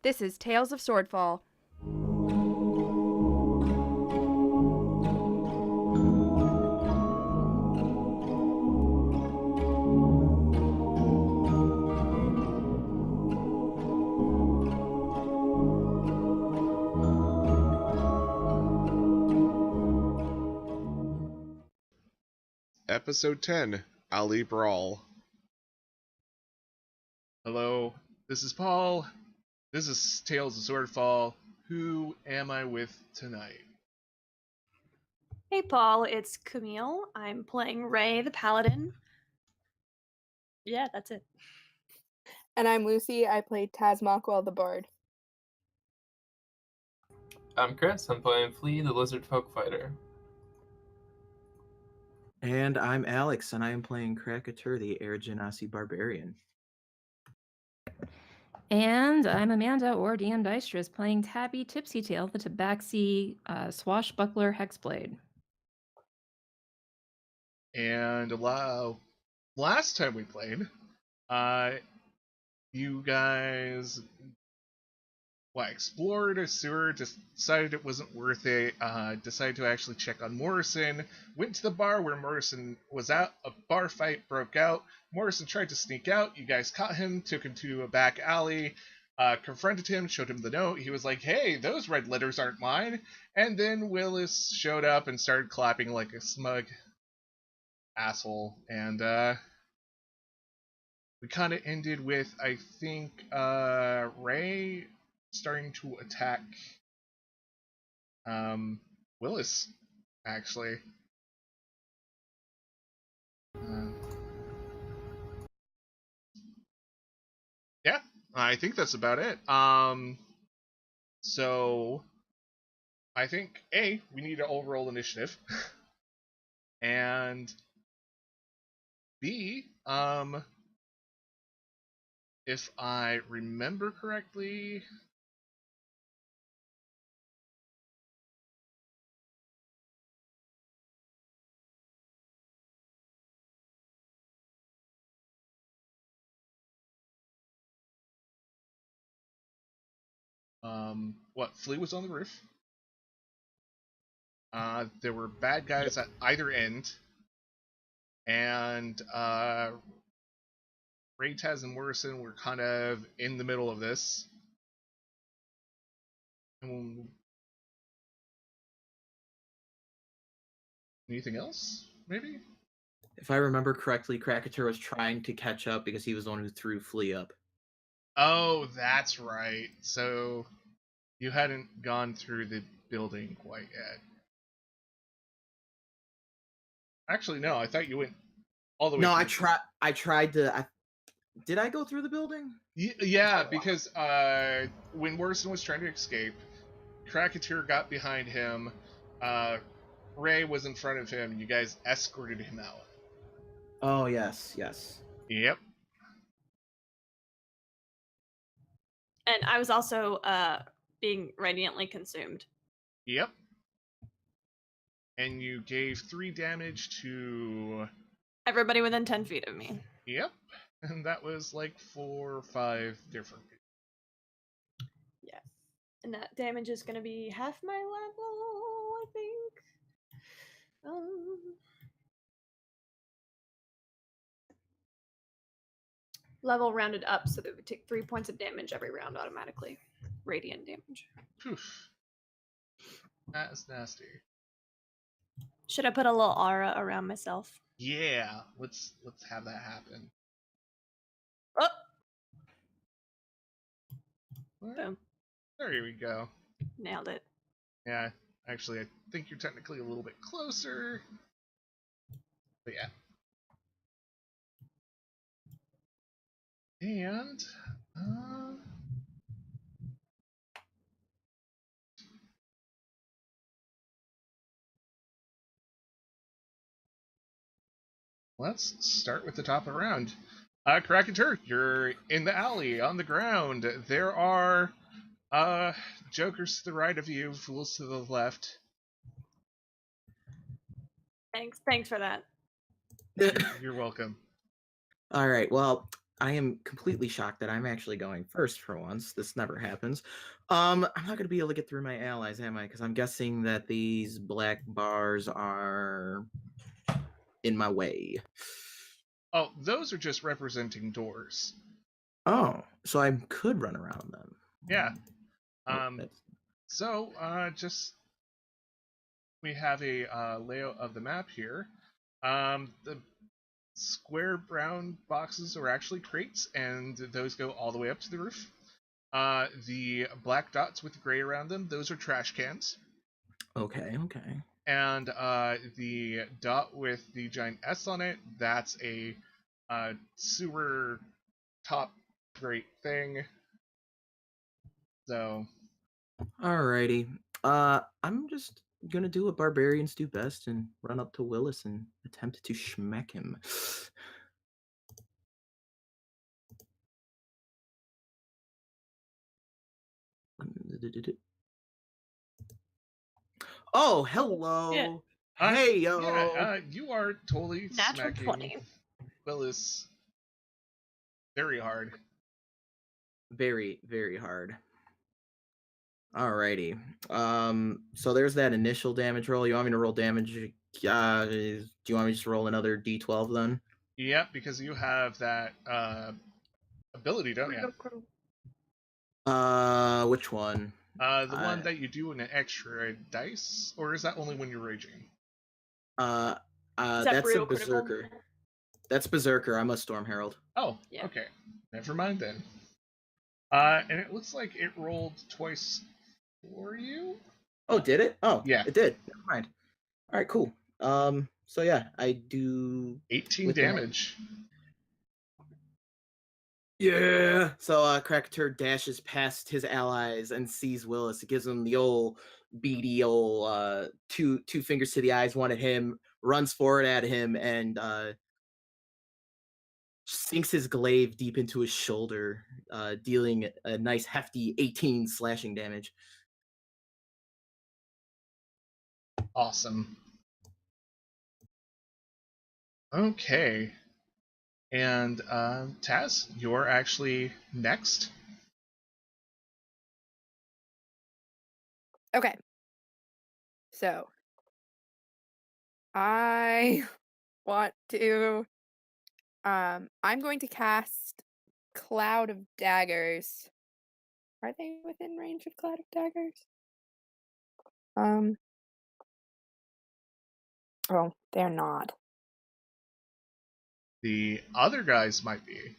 This is Tales of Swordfall. Episode 10, Ali Brawl. Hello, this is Paul. This is Tales of Swordfall. Who am I with tonight? Hey Paul, it's Camille. I'm playing Ray the Paladin. Yeah, that's it. And I'm Lucy. I play Tazmackwell the Bard. I'm Chris. I'm playing Flea the Lizard Folk Fighter. And I'm Alex, and I am playing Krakatur the Air Genasi Barbarian. And I'm Amanda, or DM Dystress, playing Tabby Tipsytail, the Tabaxi Swashbuckler Hexblade. And last time we played, you guys explored a sewer, decided it wasn't worth it, decided to actually check on Morrison, went to the bar where Morrison was at, a bar fight broke out, Morrison tried to sneak out, you guys caught him, took him to a back alley, confronted him, showed him the note, he was like, hey, those red letters aren't mine, and then Willis showed up and started clapping like a smug asshole, and we kind of ended with, I think, Ray starting to attack Willis, actually. Yeah, I think that's about it. So I think A, we need an overall initiative. And B, if I remember correctly, Flea was on the roof. There were bad guys at either end, and Ray, Taz, and Morrison were kind of in the middle of this. Anything else, maybe? If I remember correctly, Krakatur was trying to catch up because he was the one who threw Flea up. Oh, that's right. So you hadn't gone through the building quite yet. Actually, no. I thought you went all the way. No, I tried to. Did I go through the building? Yeah, because when Morrison was trying to escape, Krakatur got behind him. Ray was in front of him. You guys escorted him out. Oh, yes. Yep. And I was also being radiantly consumed. Yep. And you gave 3 damage to everybody within 10 feet of me. Yep. And that was like 4 or 5 different people. Yes. And that damage is going to be half my level, I think. Level rounded up so that we take 3 points of damage every round automatically. Radiant damage. Poof. That is nasty. Should I put a little aura around myself? Yeah, let's have that happen. Oh! Boom. There we go. Nailed it. Yeah, actually, I think you're technically a little bit closer. But yeah. And let's start with the top of the round. Krakatur, you're in the alley on the ground. There are jokers to the right of you, fools to the left. Thanks for that. You're welcome. All right, well, I am completely shocked that I'm actually going first for once. This never happens. I'm not going to be able to get through my allies, am I? Because I'm guessing that these black bars are in my way. Oh, those are just representing doors. Oh, so I could run around them. Yeah. Oh, that's... So, just we have a layout of the map here. The square brown boxes are actually crates, and those go all the way up to the roof. The black dots with gray around them, those are trash cans. Okay, okay. And the dot with the giant S on it, that's a sewer top grate thing. So, Alrighty. I'm just gonna do what barbarians do best and run up to Willis and attempt to schmeck him. Oh, hello. Hey, yo. Yeah, you are totally Natural smacking 20. Willis very hard. Very, very hard. Alrighty. So there's that initial damage roll. You want me to roll damage? Do you want me to just roll another D12 then? Yep, because you have that ability, don't you? Which one? The one that you do in an extra dice, or is that only when you're raging? Is that That's a real critical? berserker. That's berserker. I'm a storm herald. Oh, Yeah. okay. Never mind then. And it looks like it rolled twice for you. Oh, did it? Oh, Yeah. it did. Never mind. All right, cool. So yeah, I do 18 with that. damage. Yeah. So Crackatur dashes past his allies and sees Willis. It gives him the old beady old two fingers to the eyes, one at him, runs forward at him, and sinks his glaive deep into his shoulder, dealing a nice hefty 18 slashing damage. Awesome. Okay. And Taz, you're actually next. Okay. So I want to I'm going to cast Cloud of Daggers. Are they within range of Cloud of Daggers? Oh, they're not. The other guys might be.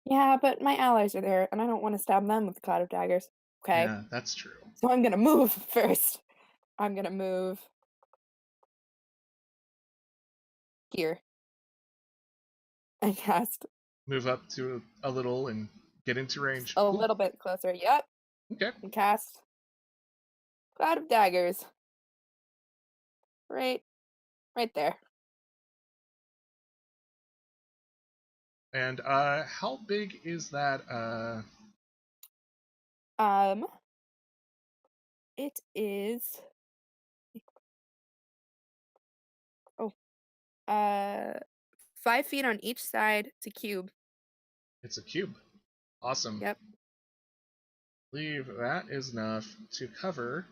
Yeah, but my allies are there, and I don't want to stab them with the Cloud of Daggers. Okay. Yeah, that's true. So I'm gonna move first. I'm gonna move here. And cast Move up to a little and get into range. a Cool. little bit closer. Yep. Okay. And cast Cloud of Daggers. Right there. And how big is that? It is 5 feet on each side. It's a cube. It's a cube. Awesome. Yep. Believe that is enough to cover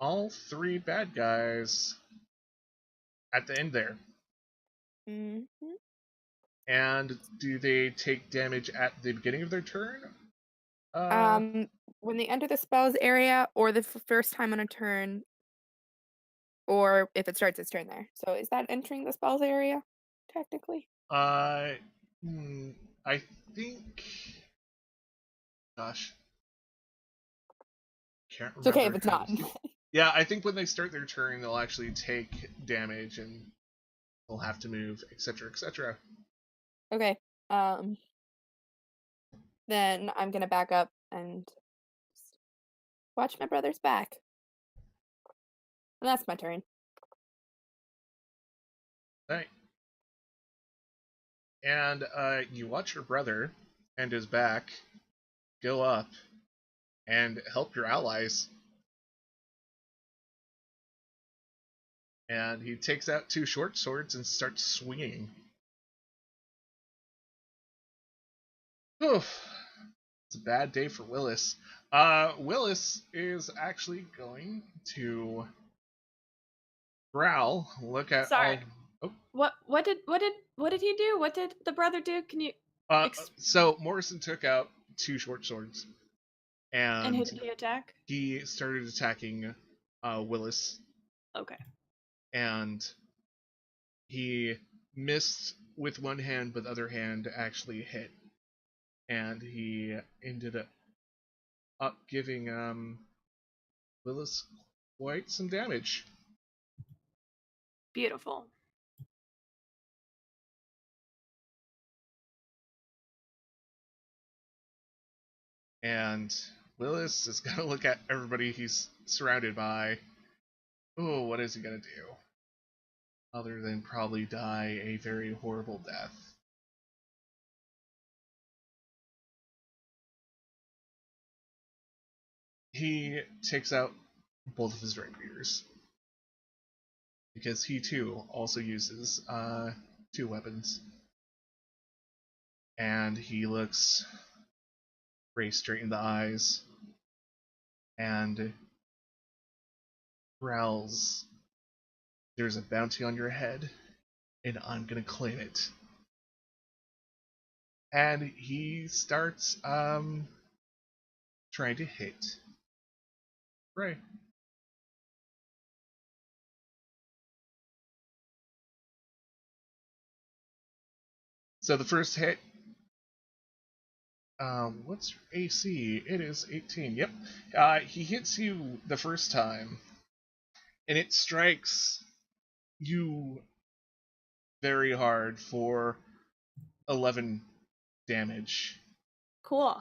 all 3 bad guys at the end there. Mm-hmm. And do they take damage at the beginning of their turn? When they enter the spells area, or the first time on a turn, or if it starts its turn there. So is that entering the spells area, technically? I think. Gosh. Can't remember. It's okay if it's not. Yeah, I think when they start their turn, they'll actually take damage and they'll have to move, etc., etc. Okay. Then I'm gonna back up and watch my brother's back. And that's my turn. Right. And you watch your brother and his back go up and help your allies. And he takes out 2 short swords and starts swinging. Oof. It's a bad day for Willis. Willis is actually going to growl. Look at Sorry. all. What did he do? What did the brother do? Can you So Morrison took out 2 short swords, and who and did he attack? he started attacking Willis, Okay. and he missed with one hand, but the other hand actually hit, and he ended up giving Willis quite some damage. Beautiful. And Willis is gonna look at everybody he's surrounded by. Oh, what is he gonna do? Other than probably die a very horrible death. He takes out both of his rapiers, because he too also uses 2 weapons. And he looks Ray straight in the eyes and growls, "There's a bounty on your head, and I'm gonna claim it." And he starts trying to hit Ray. So the first hit, what's your AC? It is 18. Yep. He hits you the first time, and it strikes you very hard for 11 damage. Cool.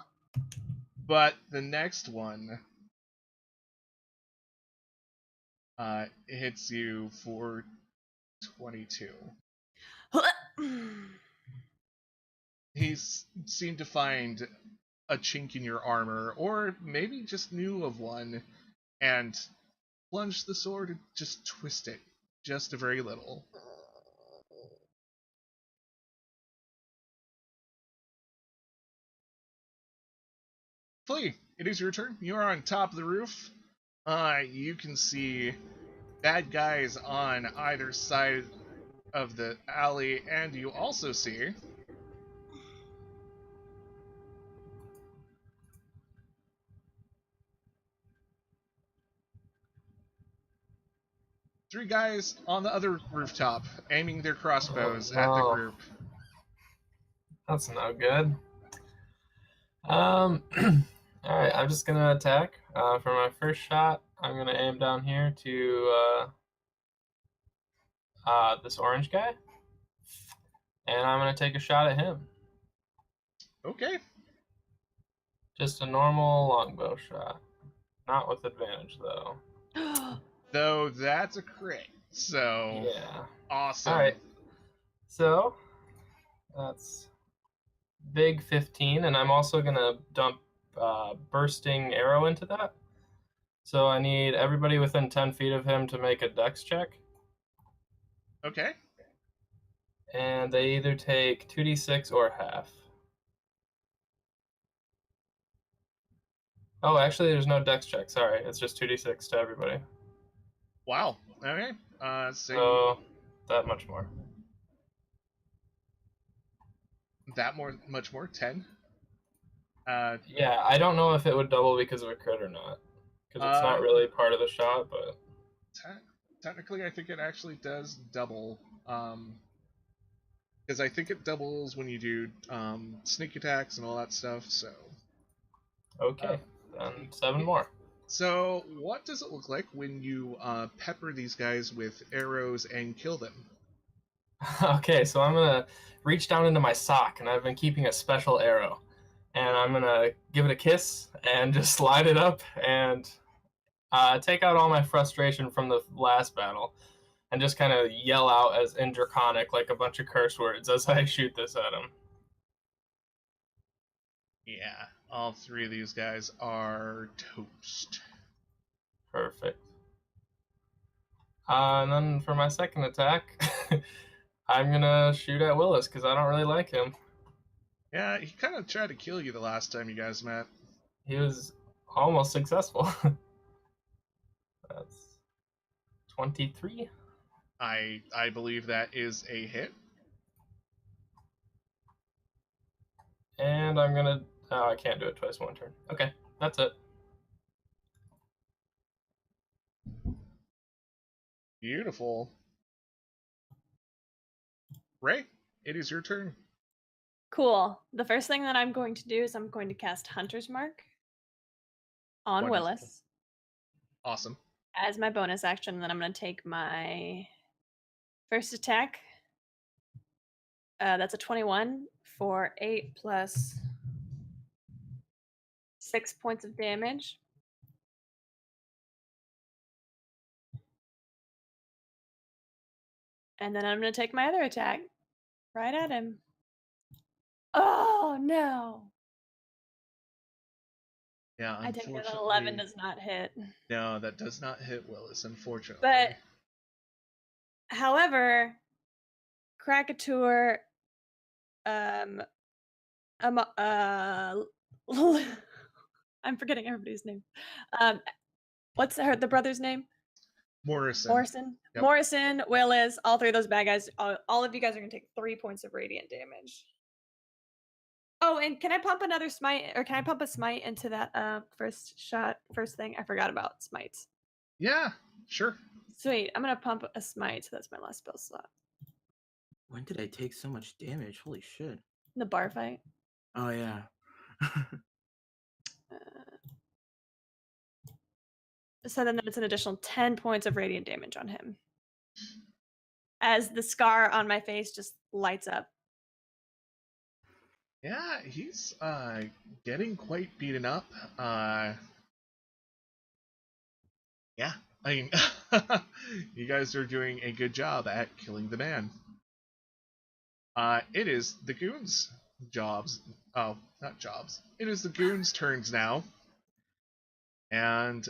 But the next one hits you for 22. He's seemed to find a chink in your armor, or maybe just knew of one, and plunged the sword and just twist it just a very little. Flea, it is your turn. You are on top of the roof. You can see bad guys on either side of the alley, and you also see three guys on the other rooftop aiming their crossbows at the group. That's no good. Alright, I'm just gonna attack. For my first shot, I'm gonna aim down here to this orange guy. And I'm gonna take a shot at him. Okay. Just a normal longbow shot. Not with advantage though. Though that's a crit. So Yeah. awesome. Alright. So that's big 15, and I'm also gonna dump bursting arrow into that. So I need everybody within 10 feet of him to make a dex check. Okay. And they either take 2d6 or half. Oh, actually, there's no dex check. Sorry, it's just 2d6 to everybody. Wow. Okay. So that much more. That much more? 10? Yeah, I don't know if it would double because of a crit or not. Because it's not really part of the shot, but... Technically, I think it actually does double. Because I think it doubles when you do sneak attacks and all that stuff, so... Okay, then 7 more. So, what does it look like when you pepper these guys with arrows and kill them? Okay, so I'm gonna reach down into my sock, and I've been keeping a special arrow. And I'm gonna give it a kiss, and just slide it up, and take out all my frustration from the last battle, and just kind of yell out as in Draconic, like a bunch of curse words, as I shoot this at him. Yeah, all 3 of these guys are toast. Perfect. And then for my second attack, I'm gonna shoot at Willis, because I don't really like him. Yeah, he kind of tried to kill you the last time you guys met. He was almost successful. That's 23. I believe that is a hit. And I'm gonna. Oh, I can't do it twice in one turn. Okay, that's it. Beautiful. Ray, it is your turn. Cool. The first thing that I'm going to do is I'm going to cast Hunter's Mark on Wonderful. Willis Awesome. as my bonus action, and then I'm going to take my first attack. That's a 21 for 8 plus 6 points of damage. And then I'm going to take my other attack right at him. Oh, no. Yeah, I take that unfortunately. 11 does not hit. No, that does not hit Willis, unfortunately. But, however, Krakatour, I'm forgetting everybody's name. What's the brother's name? Morrison. Yep. Morrison, Willis, all three of those bad guys. All of you guys are gonna take 3 points of radiant damage. Oh, and can I pump another smite, or can I pump a smite into that first thing? I forgot about smites. Yeah, sure. Sweet. I'm gonna pump a smite, so that's my last spell slot. When did I take so much damage? Holy shit. The bar fight. Oh, yeah. So then it's an additional 10 points of radiant damage on him. As the scar on my face just lights up. Yeah, he's getting quite beaten up. Yeah, I mean, you guys are doing a good job at killing the man. It is the goons' jobs. Oh, not jobs. It is the goons' turns now. And,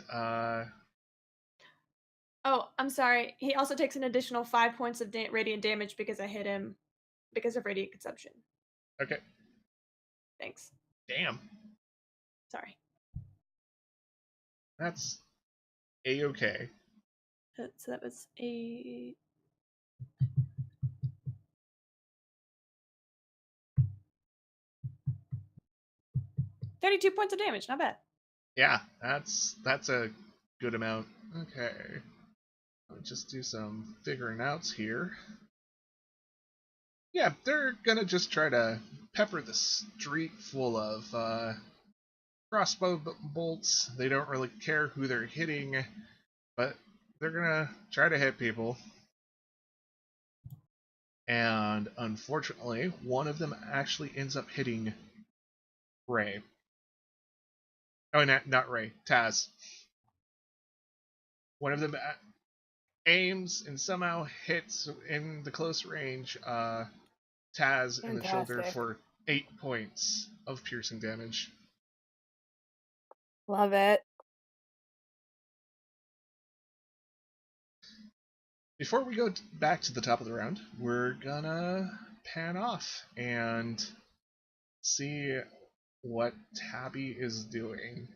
Oh, I'm sorry. He also takes an additional 5 points of radiant damage because I hit him because of radiant consumption. okay. Thanks. Damn. Sorry. That's a-okay. So that was a... $32 points of damage. Not bad. Yeah, that's a good amount. Okay. I'll just do some figuring outs here. Yeah, they're gonna just try to pepper the street full of crossbow bolts. They don't really care who they're hitting, but they're gonna try to hit people. And unfortunately, one of them actually ends up hitting Ray. Oh, not Ray, Taz. One of them aims and somehow hits in the close range Taz in the shoulder Fantastic. for 8 points of piercing damage. Love it. Before we go back to the top of the round, we're gonna pan off and see what Tabby is doing.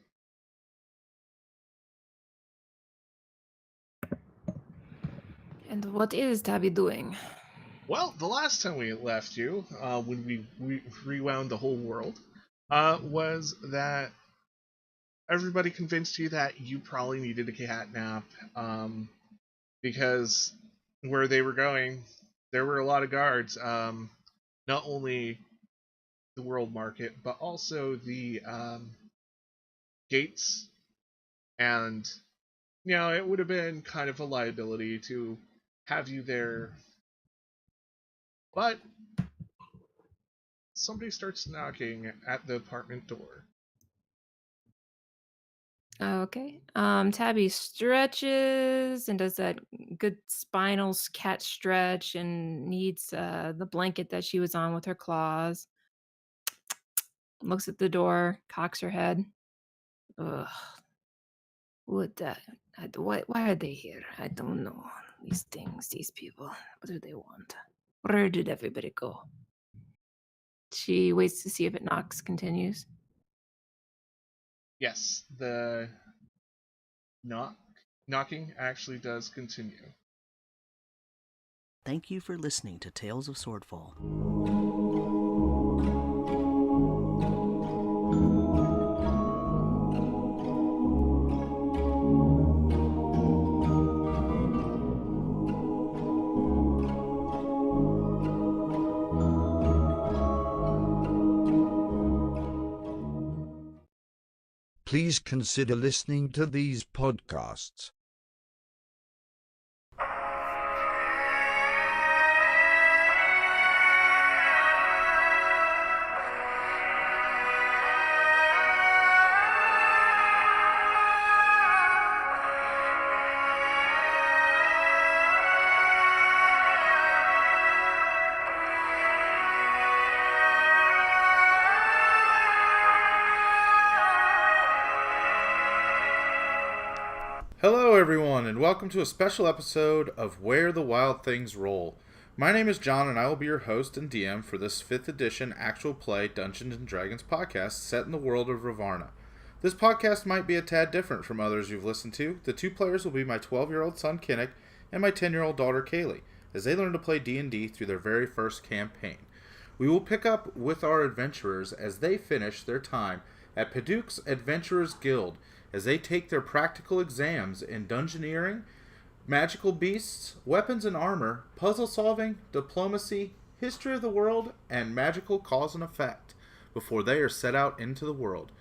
And what is Tabby doing? Well, the last time we left you, when we rewound the whole world, was that everybody convinced you that you probably needed a cat nap, because where they were going, there were a lot of guards, not only the world market, but also the gates, and, you know, it would have been kind of a liability to have you there. But somebody starts knocking at the apartment door. Okay. Tabby stretches and does that good spinal cat stretch and needs the blanket that she was on with her claws. Looks at the door, cocks her head. Ugh. What that? Why are they here? I don't know. These things, these people. What do they want? Where did everybody go? She waits to see if it continues. Yes, the knocking actually does continue. Thank you for listening to Tales of Swordfall. Please consider listening to these podcasts. Hello everyone, and welcome to a special episode of Where the Wild Things Roll. My name is John, and I will be your host and DM for this 5th edition actual play Dungeons & Dragons podcast set in the world of Ravarna. This podcast might be a tad different from others you've listened to. The two players will be my 12-year-old son Kinnick and my 10-year-old daughter Kaylee, as they learn to play D&D through their very first campaign. We will pick up with our adventurers as they finish their time at Paduke's Adventurers Guild, as they take their practical exams in dungeoneering, magical beasts, weapons and armor, puzzle solving, diplomacy, history of the world, and magical cause and effect before they are set out into the world.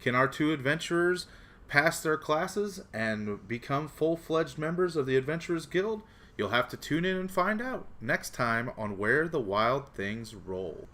Can our two adventurers pass their classes and become full-fledged members of the Adventurers Guild? You'll have to tune in and find out next time on Where the Wild Things Roll.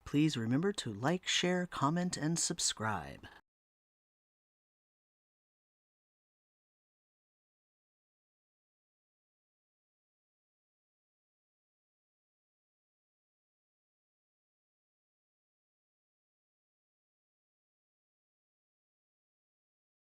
Please remember to like, share, comment, and subscribe.